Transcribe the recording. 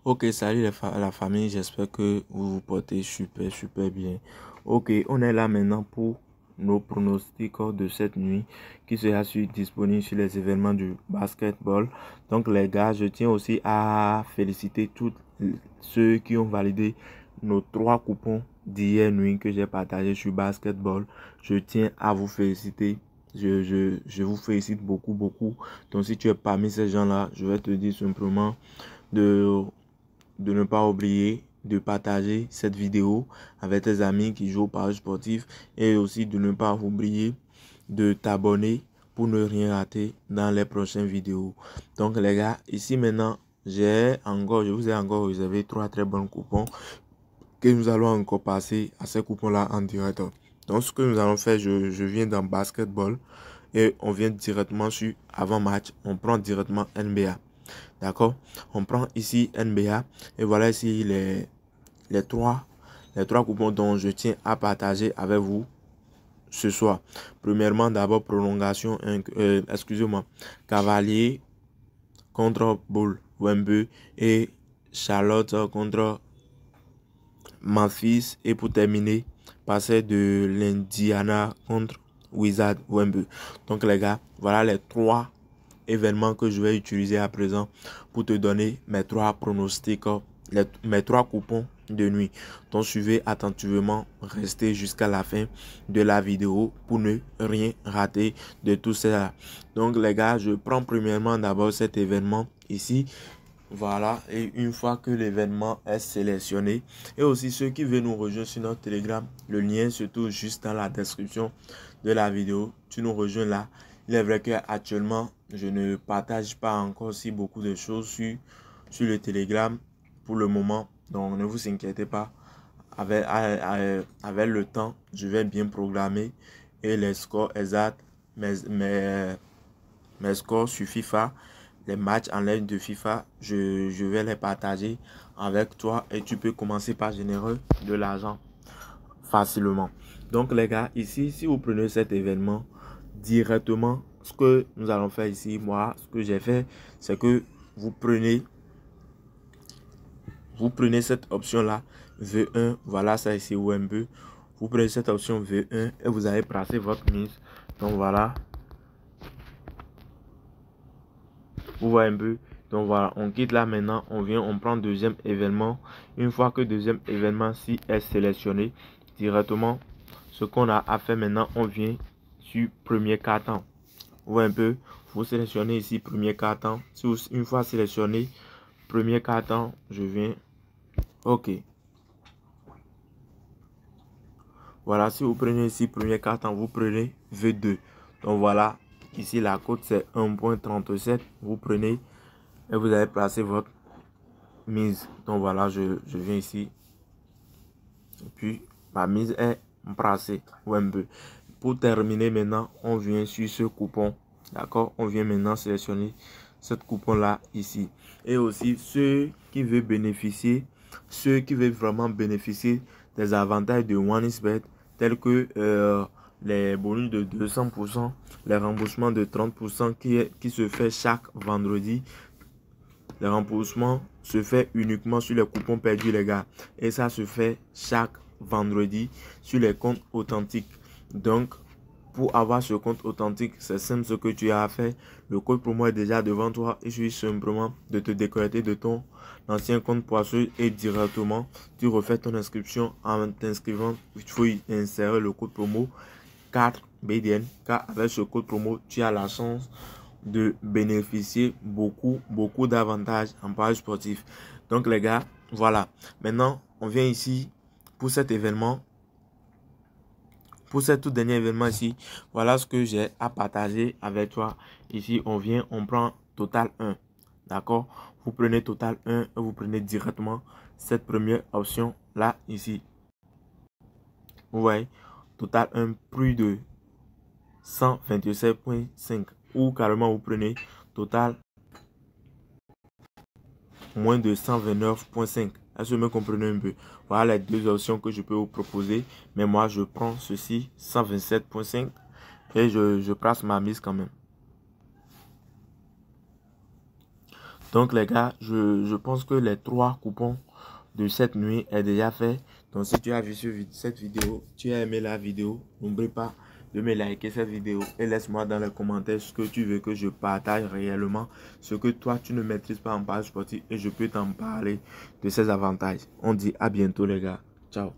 Ok, salut la famille, j'espère que vous vous portez super bien. Ok, on est là maintenant pour nos pronostics de cette nuit qui sera disponible sur les événements du basketball. Donc les gars, je tiens aussi à féliciter tous ceux qui ont validé nos 3 coupons d'hier nuit que j'ai partagé sur basketball. Je tiens à vous féliciter. Je vous félicite beaucoup. Donc si tu es parmi ces gens-là, je vais te dire simplement de ne pas oublier de partager cette vidéo avec tes amis qui jouent au paris sportif et aussi de ne pas oublier de t'abonner pour ne rien rater dans les prochaines vidéos. Donc les gars, ici maintenant, je vous ai encore réservé 3 très bons coupons que nous allons encore passer à ces coupons-là en direct. Donc ce que nous allons faire, je viens dans basketball et on vient directement sur avant-match, on prend directement NBA. D'accord? On prend ici NBA et voilà ici les trois coupons dont je tiens à partager avec vous ce soir. Premièrement, d'abord prolongation, excusez-moi, Cavalier contre Bull Wemby et Charlotte contre Memphis. Et pour terminer, passer de l'Indiana contre Wizard Wemby. Donc les gars, voilà les 3 événements que je vais utiliser à présent pour te donner mes 3 pronostics, mes 3 coupons de nuit. Donc suivez attentivement, restez jusqu'à la fin de la vidéo pour ne rien rater de tout ça. Donc les gars, je prends premièrement d'abord cet événement ici. Voilà, et une fois que l'événement est sélectionné, et aussi ceux qui veulent nous rejoindre sur notre Telegram, le lien se trouve juste dans la description de la vidéo. Tu nous rejoins là. Il est vrai qu'actuellement, je ne partage pas encore si beaucoup de choses sur le Telegram pour le moment. Donc, ne vous inquiétez pas. Avec le temps, je vais bien programmer et les scores exacts, mes scores sur FIFA, les matchs en ligne de FIFA, je vais les partager avec toi et tu peux commencer par générer de l'argent facilement. Donc les gars, ici, si vous prenez cet événement directement, ce que nous allons faire ici, moi, ce que j'ai fait, c'est que vous prenez cette option-là, V1, voilà ça ici, OMB. Vous prenez cette option V1 et vous allez placer votre mise. Donc voilà. Vous voyez un peu. Donc voilà, on quitte là maintenant, on prend deuxième événement. Une fois que deuxième événement si est sélectionné, directement, ce qu'on a à faire maintenant, on vient sur premier carton. Vous voyez un peu, vous sélectionnez ici premier carton. Si vous, une fois sélectionné, premier carton, je viens. Ok. Voilà, si vous prenez ici premier carton, vous prenez V2. Donc voilà, ici la cote c'est 1.37. Vous prenez et vous allez placer votre mise. Donc voilà, je viens ici. Et puis ma mise est placée. Pour terminer maintenant, on vient sur ce coupon. D'accord? On vient maintenant sélectionner cette coupon là ici. Et aussi ceux qui veulent bénéficier, ceux qui veulent vraiment bénéficier des avantages de OneXBet, tels que les bonus de 200%, les remboursements de 30% qui se fait chaque vendredi. Le remboursement se fait uniquement sur les coupons perdus, les gars. Et ça se fait chaque vendredi sur les comptes authentiques. Donc, pour avoir ce compte authentique, c'est simple ce que tu as à faire. Le code promo est déjà devant toi. Il suffit simplement de te déconnecter de ton ancien compte poisseux et directement, tu refais ton inscription en t'inscrivant. Il faut y insérer le code promo 4BDN. Car avec ce code promo, tu as la chance de bénéficier beaucoup d'avantages en paris sportif. Donc les gars, voilà. Maintenant, on vient ici pour cet événement. Pour ce tout dernier événement ici, voilà ce que j'ai à partager avec toi. Ici, on vient, on prend total 1. D'accord? Vous prenez total 1 et vous prenez directement cette première option là, ici. Vous voyez, total 1, plus de 127,5. Ou carrément, vous prenez total moins de 129,5. Est-ce que vous me comprenez un peu? Voilà les deux options que je peux vous proposer. Mais moi, je prends ceci, 127,5. Et je place ma mise quand même. Donc les gars, je pense que les 3 coupons de cette nuit est déjà fait. Donc si tu as vu cette vidéo, tu as aimé la vidéo, n'oublie pas de me liker cette vidéo et laisse-moi dans les commentaires ce que tu veux que je partage réellement, ce que toi tu ne maîtrises pas en page sportive et je peux t'en parler de ces avantages. On dit à bientôt les gars. Ciao.